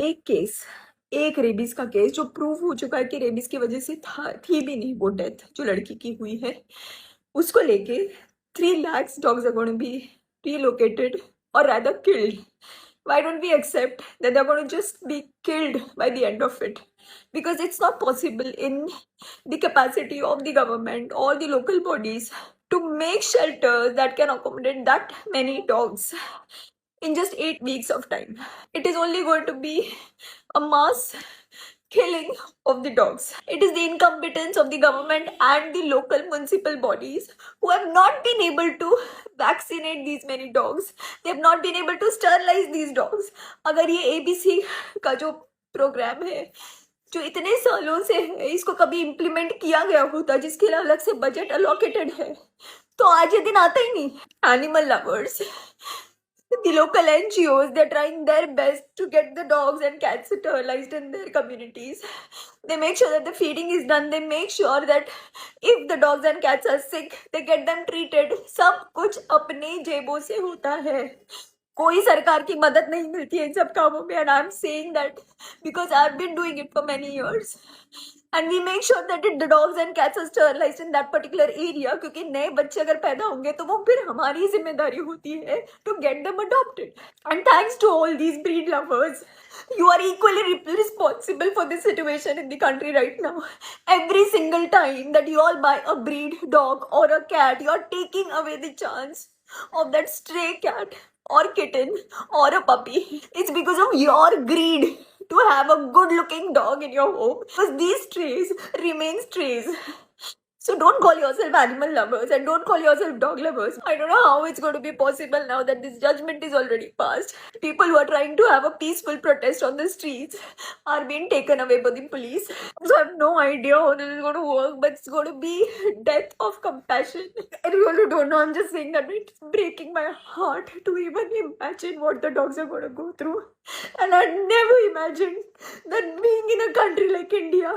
एक केस, एक रेबीज़ का केस जो प्रूव हो चुका है कि रेबीज़ की वज़ह से थी भी नहीं वो डेथ जो लड़की की हुई है। उसको लेके 3 lakhs dogs are gonna be relocated or rather killed. Why don't we accept that they're gonna just be killed by the end of it? Because it's not possible in the capacity of the government or the local bodies to make shelters that can accommodate that many dogs in just 8 weeks of time. It is only going to be a mass killing of the dogs. It is the incompetence of the government and the local municipal bodies who have not been able to vaccinate these many dogs. They have not been able to sterilize these dogs. अगर ये ABC का जो programme है जो इतने सालों से है इसको कभी इम्प्लीमेंट किया गया होता जिसके लिए अलग से बजट अलोकेटेड है तो आज ये दिन आता ही नहीं. Animal lovers, the local NGOs, they're trying their best to get the dogs and cats sterilized in their communities. They make sure that the feeding is done. They make sure that if the dogs and cats are sick, they get them treated. सब कुछ अपने जेबों से होता है. कोई सरकार की मदद नहीं मिलती है इन सब कामों में. And I'm saying that because I've been doing it for many years. And we make sure that the dogs and cats are sterilized in that particular area क्योंकि नए बच्चे अगर पैदा होंगे तो वो फिर हमारी जिम्मेदारी होती है to get them adopted. And thanks to all these breed lovers, you are equally responsible for this situation in the country right now. Every single time that you all buy a breed dog or a cat, you are taking away the chance of that stray cat or kitten or a puppy. It's because of your greed to have a good looking dog in your home because these strays remain strays. So don't call yourself animal lovers and don't call yourself dog lovers. I don't know how it's going to be possible now that this judgment is already passed. People who are trying to have a peaceful protest on the streets are being taken away by the police. So I have no idea how this is going to work, but it's going to be death of compassion. I really don't know. I'm just saying that it's breaking my heart to even imagine what the dogs are going to go through. And I never imagined that being in a country like India,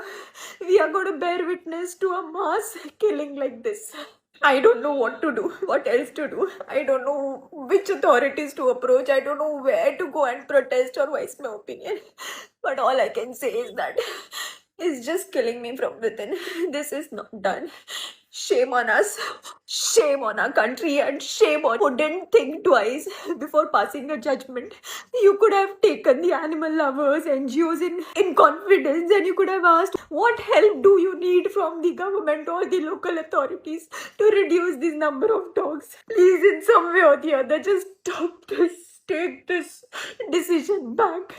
we are going to bear witness to a mass killing like this. I don't know what to do, what else to do. I don't know which authorities to approach. I don't know where to go and protest or voice my opinion. But all I can say is that it's just killing me from within. This is not done. Shame on us, shame on our country, and shame on who didn't think twice before passing a judgment. You could have taken the animal lovers, NGOs in confidence, and you could have asked, what help do you need from the government or the local authorities to reduce this number of dogs? Please, in some way or the other, just stop this. Take this decision back.